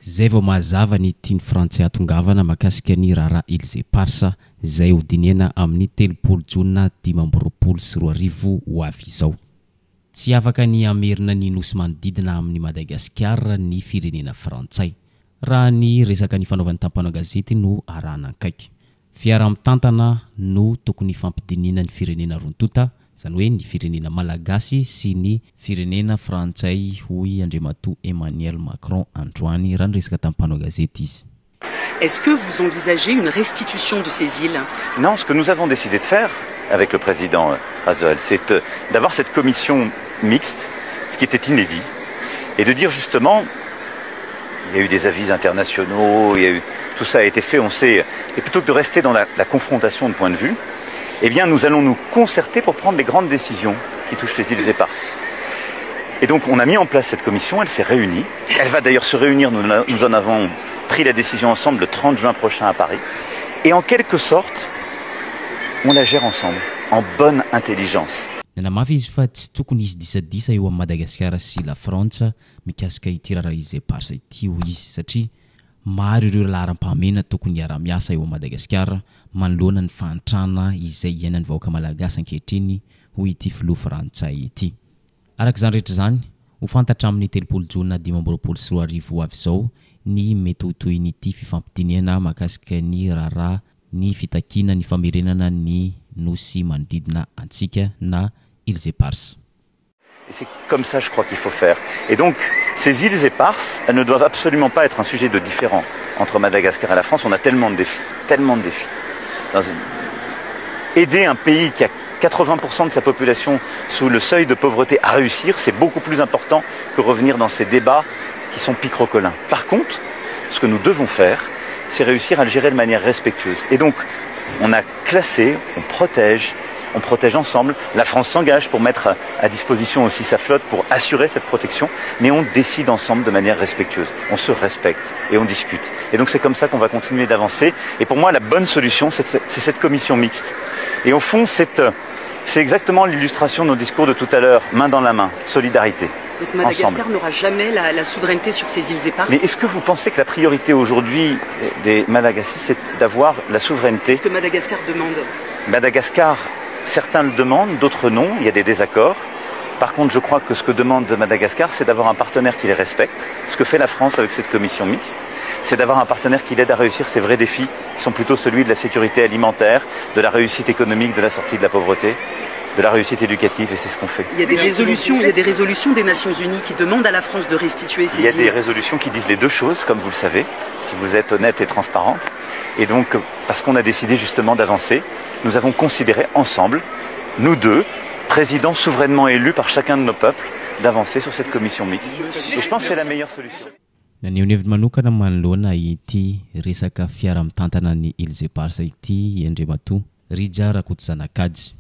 zay vao mazava ny tiany frantsay atongavana makasika ny rara Ilze Parsa zay hodinena amin'ny 3 Jona 2024 ho avy izao. Tsy afaka ny amerina ny nosy manodidina amin'ny Madagasikara ny firenena frantsay raha ny resaka ny fanaovany tampana gazety no arahana akaiky. Fiara-mitantana no tokony fampidinina ny firenena rontota, zany hoe ny firenena malagasy sy ny firenena frantsay hoy Andriamatoa Emmanuel Macron androany raha ny resaka tampana gazety izy. Est-ce que vous envisagez une restitution de ces îles? Non, ce que nous avons décidé de faire avec le président Razoel, c'est d'avoir cette commission mixte, ce qui était inédit, et de dire justement, il y a eu des avis internationaux, tout ça a été fait, on sait, et plutôt que de rester dans la confrontation de points de vue, eh bien nous allons nous concerter pour prendre les grandes décisions qui touchent les îles éparses. Et donc on a mis en place cette commission, elle s'est réunie, elle va d'ailleurs se réunir, nous en avons pris la décision ensemble le 30 juin prochain à Paris, et en quelque sorte, on la gère ensemble, en bonne intelligence. Namafy izy fa tsy tokony izy disadisa eo amin'ny Madagasikara sy la Frantsa mikasika ity rara Ilze Parsa ity hoy izy satria maro ireo laharam-pahamena tokony hiara-miasa eo Madagasikara manoloana ny fantrana izay iainan'ny vahoaka malagasy ankehitriny hoy ity filoha frantsay ity. Arak'izany rehetra zany ho fantatra amin'ny 3 Jona 2024 avy izao ny mety ho toin'ity fifampidinena makasika ny rara ny fitakina ny famerenana ny nosy manodidina antsika na Ilze Parsa. Et c'est comme ça, je crois, qu'il faut faire. Et donc, ces îles éparses, elles ne doivent absolument pas être un sujet de différent entre Madagascar et la France. On a tellement de défis, tellement de défis. Aider un pays qui a 80% de sa population sous le seuil de pauvreté à réussir, c'est beaucoup plus important que revenir dans ces débats qui sont picrocolins. Par contre, ce que nous devons faire, c'est réussir à le gérer de manière respectueuse. Et donc, on a classé, on protège ensemble. La France s'engage pour mettre à disposition aussi sa flotte pour assurer cette protection, mais on décide ensemble de manière respectueuse. On se respecte et on discute. Et donc c'est comme ça qu'on va continuer d'avancer. Et pour moi, la bonne solution, c'est cette commission mixte. Et au fond, c'est exactement l'illustration de nos discours de tout à l'heure, main dans la main, solidarité. Donc Madagascar n'aura jamais la souveraineté sur ces îles éparses. Mais est-ce que vous pensez que la priorité aujourd'hui des Malagasy, c'est d'avoir la souveraineté? C'est ce que Madagascar demande. Madagascar, certains le demandent, d'autres non, il y a des désaccords. Par contre, je crois que ce que demande Madagascar, c'est d'avoir un partenaire qui les respecte. Ce que fait la France avec cette commission mixte, c'est d'avoir un partenaire qui l'aide à réussir ses vrais défis, qui sont plutôt celui de la sécurité alimentaire, de la réussite économique, de la sortie de la pauvreté, de la réussite éducative, et c'est ce qu'on fait. Il y a des résolutions des Nations Unies qui demandent à la France de restituer ces îles. Il y a des résolutions qui disent les deux choses, comme vous le savez, si vous êtes honnête et transparente. Et donc, parce qu'on a décidé justement d'avancer, nous avons considéré ensemble, nous deux, présidents souverainement élus par chacun de nos peuples, d'avancer sur cette commission mixte. Et je pense que c'est la meilleure solution. Naneo hevitra manokana manoloana ity resaka fiara-mitantana ny Ilze Parsa ity Andriamatoa Rija Rakotosanakajy.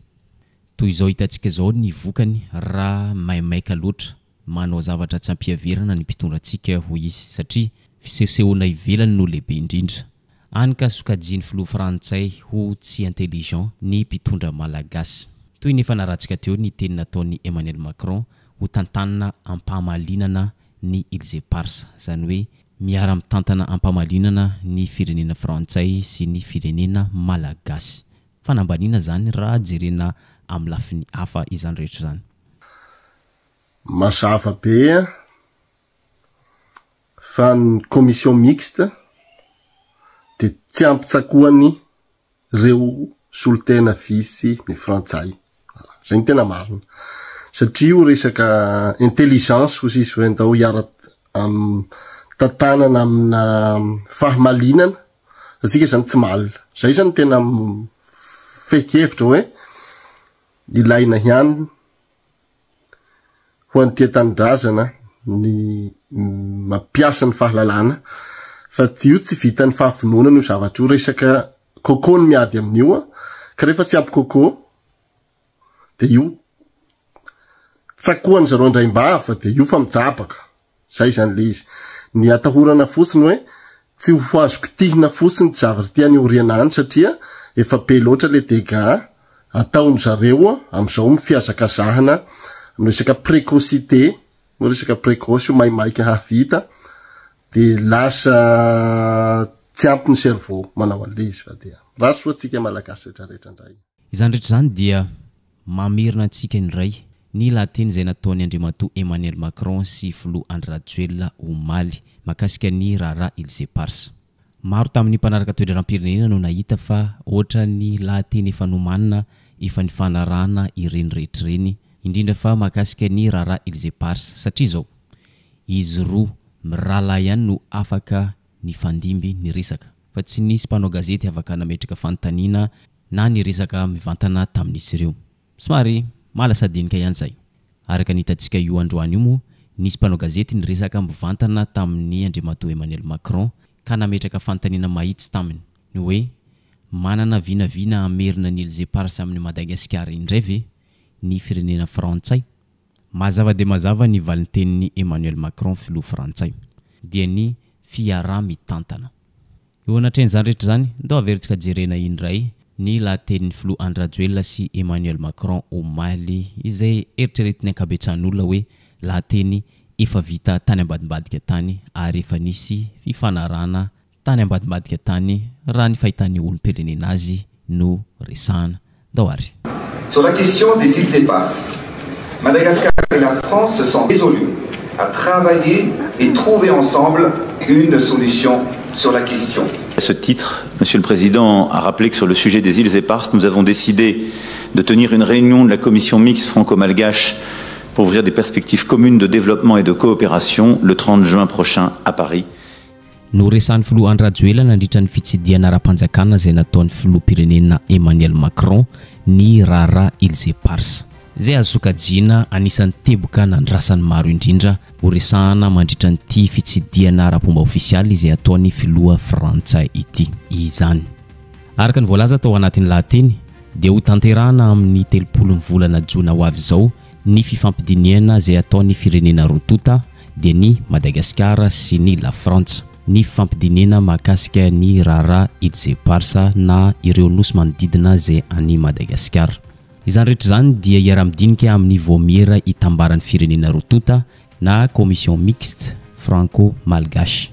Toy izao hitantsika zao ny vokany raha maimaika loatra manao zavatra tsy ampiaverana ny mpitondrantsika hoy izy satria fisehosehoana ivelany no lehibe indrindra. Any ka sokajiny filoha frantsay ho tsy intelligent ny mpitondra malagasy. Toy ny fanaratsika teo ny teny nataony Emmanuel Macron ho tantanana ampamalinana ny Ilze Parsa, zany hoe miara-mitantana ampamalinana ny firenena frantsay sy ny firenena malagasy. Fanambanina zany raha jerena amin'ny lafiny hafa izany rehetra zany. Mazava be fa ny commission mixte de tsy ampitsakoany reo solotena visy ny frantsay. Zay ny tena marina. Satria io resaka intelligence hozy izy endao hiara tantanana amina fahamalinana, asika zany tsy malina. Zay zany tena fekevitra hoe ilaina ihany ho an'ny tia-tanindrazana ny mampiasa ny fahalalana fa io tsy vita ny fahavononana io zavatra io. Resaka coco ny miady amin'io ka rehefa tsy ampy coco de io tsakoany zareo andraimbava de io fa mijabaka. Zay zany le izy. Ny atahorana fotsiny hoe tsy ho azo kitihina fotsiny zavatra tiany oriana satria efa be loatra le dégâts ataony zareo am'izao mifiazakazahana amin'ny resaka précocité, resaka précoce io maimaika havita de lasa tsy ampy ny cerveau manao an'le izy fa dia raso foatsika malagasy rehetrarehetra indray. Izany rehetra zany dia mamerina antsika indray ny lateny izay nataony Andriamatoa Emmanuel Macron sy filoha Andry Rajoelina omaly makasika ny raharaha Ilze Pars. Maro tamin'ny mpanaraka toe-dram-pirenena no nahita fa ohatra ny lateny efa nomanina efa ny fanarahana ireny rehetra ireny, indrindra fa makasika ny raharaha Ilze Pars satria zao izy roa mirahalahy ihany no afaka ny fandimby ny resaka fa tsy nisy mpanao gazety afaka nametraka fanontaniana na ny resaka mivantana tamin'izy ireo. Somary malasadinika ihany zay. Araka ny hitantsika io androany io mo nisy mpanao gazety ny resaka mivantana tamin'ny Andriamatoa Emmanuel Macron ka nametraka fanontaniana mahitsy taminy ny hoe manana vinavina amerina ny Ilze Pars amin'ny Madagasikara indray ve ny firenena frantsay. Mazava de mazava ny valitenin'ny Emmanuel Macron filoha frantsay dia ny fiara mitantana. Eo anatrenzany rehetra zany ndao averitsika jerena indray ny latenin'ny filoha Andry Rajoelina sy Emmanuel Macron omaly izay eritreretin'ny ankabetsan'olona hoe lateny efa vita tany ambadimbadika tany ary efa nisy fifanarahana tany ambadimbadika tany raha ny fahitan'ny olom-pirenena azy no resahana. Ndao ary. Sur la question des îles Éparses, Madagascar et la France se sont résolus à travailler et trouver ensemble une solution sur la question. À ce titre, Monsieur le Président a rappelé que sur le sujet des îles Éparses, nous avons décidé de tenir une réunion de la commission mixte franco-malgache pour ouvrir des perspectives communes de développement et de coopération le 30 juin prochain à Paris. No resan'ny filoha Andry Rajoelina nandritra ny fitsidiana ara-panjakana izay nataon'ny filoham-pirenena Emmanuel Macron ny raharaha Ilze Pars. Zay azo sokajina anisan'ny teboka nandrasan'ny maro indrindra ho resahana mandritra nyity fitsidiana ara-pomba ofisialy izay ataon'ny filoha frantsay ity. Izany. Araka ny voalaza tao anatin'ny lahateny dia ho tanterahana amin'ny 30 volana jona ho avy izao ny fifampidiniana izay ataon'ny firenena rotota dia ny Madagasikara sy ny La France. Ny fifampidiniana makasika ny raharaha Ilze Pars na ireo nosy manodidina izay any Madagasikara. Izany rehetra zany dia iara-midinika amin'ny vomiera hitambaran'ny firenena rotota na commission mixte franco-malgache.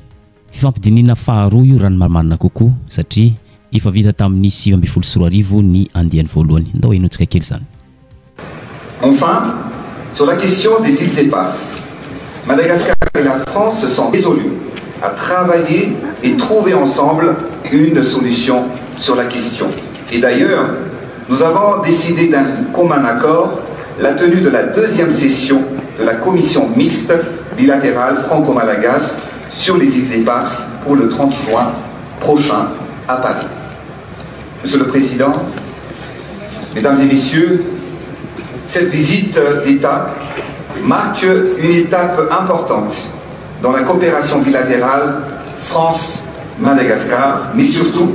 Fifampidiniana faharoa io raha ny marina kokoa satria efa vita tamin'ny 2024 ny andiany voalohany. Ndao enotsika kely zany. Enfin, sur la question des îles Éparses, Madagascar et la France se sont résolus à travailler et trouver ensemble une solution sur la question. Et d'ailleurs, nous avons décidé d'un commun accord la tenue de la deuxième session de la commission mixte bilatérale franco-malagache sur les îles Éparses pour le 30 juin prochain à Paris. Monsieur le Président, Mesdames et Messieurs, cette visite d'État marque une étape importante dans la coopération bilatérale France-Madagascar, mais surtout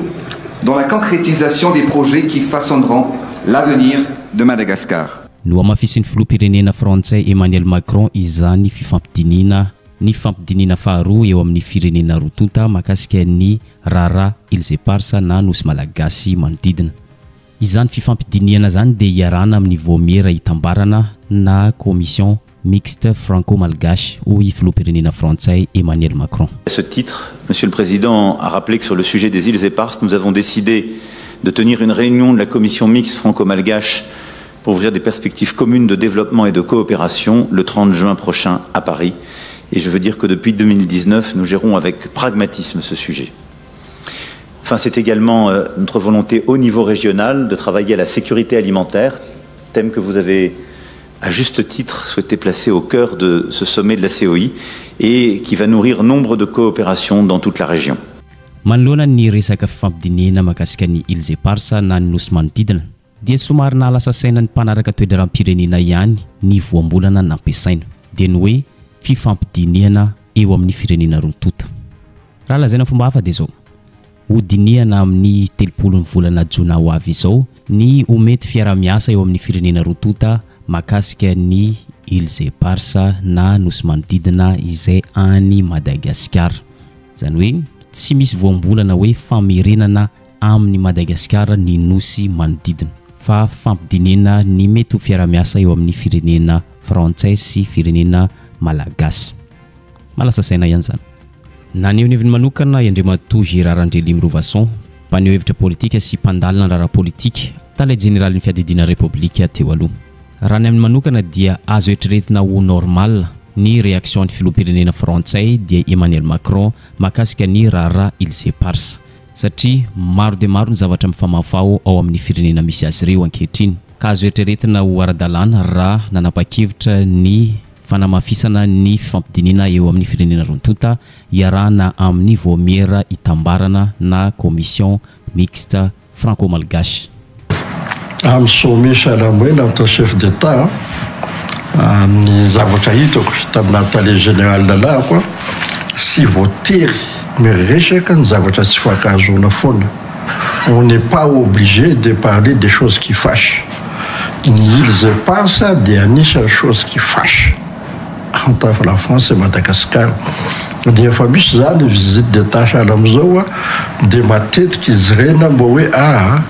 dans la concrétisation des projets qui façonneront l'avenir de Madagascar. No amafisin'ny filoham-pirenena frantsay Emmanuel Macron izany ny fifampidiniana faharoa eo amin'ny firenena rotota makasika ny raharaha Ilze Pars na nosy malagasy manodidina. Izany fifampidiniana zany dia iarana amin'ny vomiera hitambarana na commission mixte franco-malgache ou filoham-pirenena frantsay Emmanuel Macron. À ce titre, Monsieur le Président a rappelé que sur le sujet des îles Éparses, nous avons décidé de tenir une réunion de la commission mixte franco-malgache pour ouvrir des perspectives communes de développement et de coopération le 30 juin prochain à Paris. Et je veux dire que depuis 2019, nous gérons avec pragmatisme ce sujet. Enfin, c'est également notre volonté au niveau régional de travailler à la sécurité alimentaire, thème que vous avez à juste titre souhaité placer au cœur de ce sommet de la COI et qui va nourrir nombre de coopérations dans toute la région. Manoloana ny resaka fifampidiniana makasika ny Ilze Pars na ny nosy manodidina dia somary nalasa saina ny mpanaraka toe-dram-pirenena ihany ny voambolana nampiasaina dia ny hoe fifampidiniana eo amin'ny firenena rotota. Raha lazaina fomba hafa dia zao ho dinihana amin'ny 30 volana jona ho avy izao ny omety fiara-miasa eo amin'ny firenena rotota makasika ny Ilze Pars na nosy manodidina izay any Madagasikara. Zany hoe tsy misy voambolana hoe famerenana amin'ny Madagasikara ny nosy manodidina fa fampidinena ny mety ho fiara-miasa eo amin'ny firenena frantsay sy firenena malagasy. Malasa saina ihany zany. naneho ny heviny manokana Andriamatoa Gérard Andrely Mirovason mpaneho hevitra politika sy mpandalina raharaha politika talay général ny fiadidina république teo aloha. Raha ny amin'ny manokana dia azo eritreretina ho normal ny réaction ny filoham-pirenena frantsay dia Emmanuel Macron mahakasika ny raharaha Ilse Pars satria maro dia maro ny zavatra mifamafao ao amin'ny firenena misy azy ireo ankehitriny. Ka azo eritreretina ho ara-dalàna raha nanapa-kevitra ny fanamafisana ny fifampidinina eo amin'ny firenena rontonta iarahana amin'ny voamiera itambarana na commission mixte franco-malgache. Amin'ny sommet Salamwena atao chef d'État ny zavatra hitako tamina Assemblée générale lalako sy voatery miresaka ny zavatra tsy fakahazona foana. On n'est pas obligé de parler des choses qui fâchent. Ils pensent des anisany choses qui fâchent entre la France et Madagascar. Dia fa misy zany visite d'état sahala amizao dia matetika izy rena mba hoe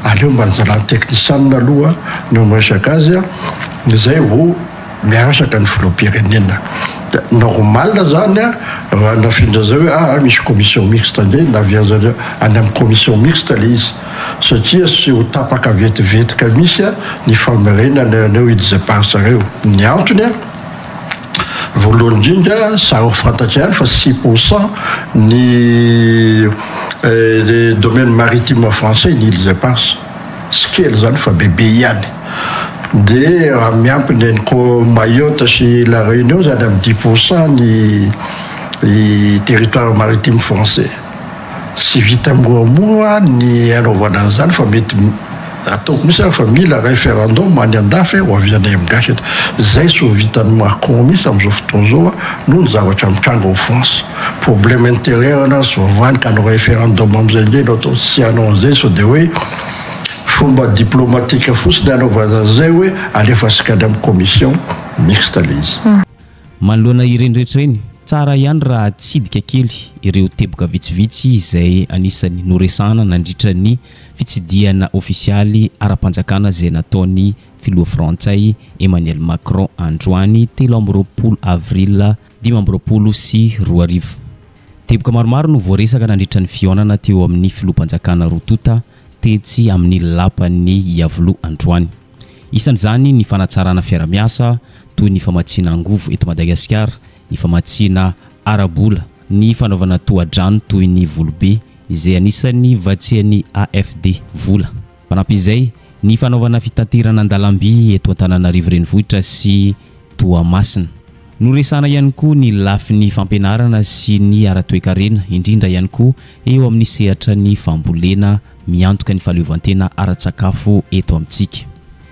aleo mba nizalany teknisianina aloha no miresaka azy izay ho miarasaka ny filoham-pirenena. Normal zany raha nafindra zao hoe misy commission mixte ndray naviazareo any amin'ny commission mixte le izy satria sy ho tapaka vetivetika misy ny famerenana aneo Ilse Pars reo. Ny antony voalohany indrindra sary ho fantatry ihany fa 6% ny domaine maritime français ny Ilse Pars sy kely zany fa bebe ihany. Dia raha miampy ny Mayotte sy La Réunion zany amin'ny 10% ny territoire maritime français. Sy vita moamoa ny anaovana an'izany fa mety ataoko misy fa mila référendum any andafy ho avianay amin'gasy eto. Zay sy ho vitan'ny Macron misy amin'izao fotoana zao noho ny zavatra mitranga ao France. Problème intérieur na sy vavany ka no référendum amin'izay indray no atao sy anao an'izay so dia hoe fomba diplomatique fotsiny anaovana zay hoe alefasika any amin'ny commission mixte le izy. Manoloana ireny rehetra ireny tsara ihany raha tsidika kely ireo teboka vitsivitsy izay anisany noresana nandritra ny fitsidiana ofisialy ara-panjakana izay nataony filoha frantsay Emmanuel Macron androany 3 avril 2024. Teboka maromaro no voaresaka nandritra ny fionana teo amin'ny filoham-panjakana Rontonta tetsy amin'ny lapan'ny Yavolo androany. Isan'izany ny fanatsarana fiara-miasa toy ny famatsiana angovo eto Madagasikara, ny famatsiana arabola, ny fanaovana tohadrano toy ny Volobe izay anisany vatsian'ny AFD vola. Manampy izay ny fanaovana fitaterana an-dalamby eto Antananarivo renivohitra sy Toamasina. Noresana ihany koa ny lafin'ny fampianarana sy ny ara-toekarena indrindra ihany koa eo amin'ny sehatra ny fambolena miantoka ny fahaleovantena ara-tsakafo eto amintsika.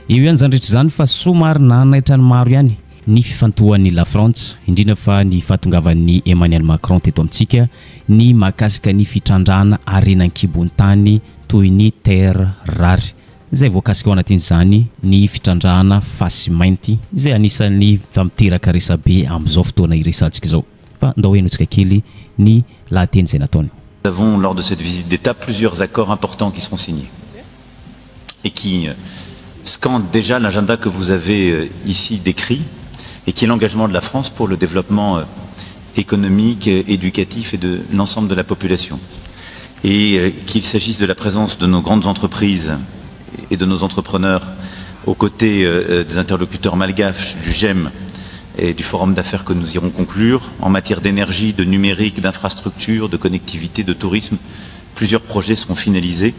Eo ihany zany rehetra zany fa somary nanaitra ny maro ihany ny fifantohan'ny La France indrindra fa ny fahatongavan'ny Emmanuel Macron teto amintsika ny mahakasika ny fitrandrana arenan-kibon-tany toy ny terre rare. Zay voakasika ao anatin'izany ny fitrandrana fasy mainty izay anisan'ny famiteraka resabe amin'izao fotoana iresantsika izao. Fa ndao henotsika kely ny lahateny izay nataony. Nous avons lors de cette visite d'État plusieurs accords importants qui seront signés et qui scandent déjà l'agenda que vous avez ici décrit et qui est l'engagement de la France pour le développement économique, éducatif et de l'ensemble de la population. Et qu'il s'agisse de la présence de nos grandes entreprises et de nos entrepreneurs aux côtés des interlocuteurs malgaches du GEM et du forum d'affaires que nous irons conclure, en matière d'énergie, de numérique, d'infrastructure, de connectivité, de tourisme, plusieurs projets seront finalisés.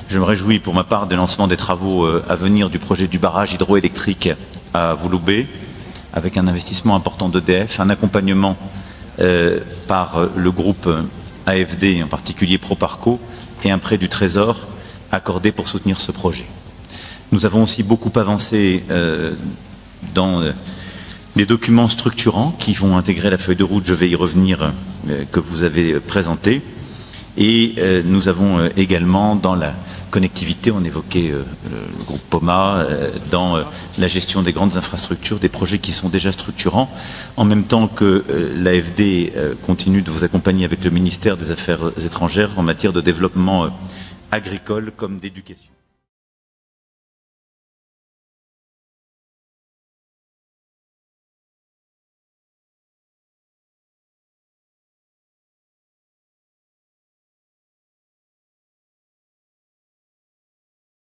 Je me réjouis pour ma part des lancements des travaux à venir du projet du barrage hydroélectrique à Volobe, avec un investissement important d'EDF, un accompagnement par le groupe AFD, en particulier Proparco, et un prêt du Trésor accordé pour soutenir ce projet. Nous avons aussi beaucoup avancé dans des documents structurants qui vont intégrer la feuille de route, je vais y revenir, que vous avez présentée. Et nous avons également dans la connectivité, on évoquait le groupe POMA, dans la gestion des grandes infrastructures, des projets qui sont déjà structurants, en même temps que l'AFD continue de vous accompagner avec le ministère des Affaires étrangères en matière de développement agricole comme d'éducation.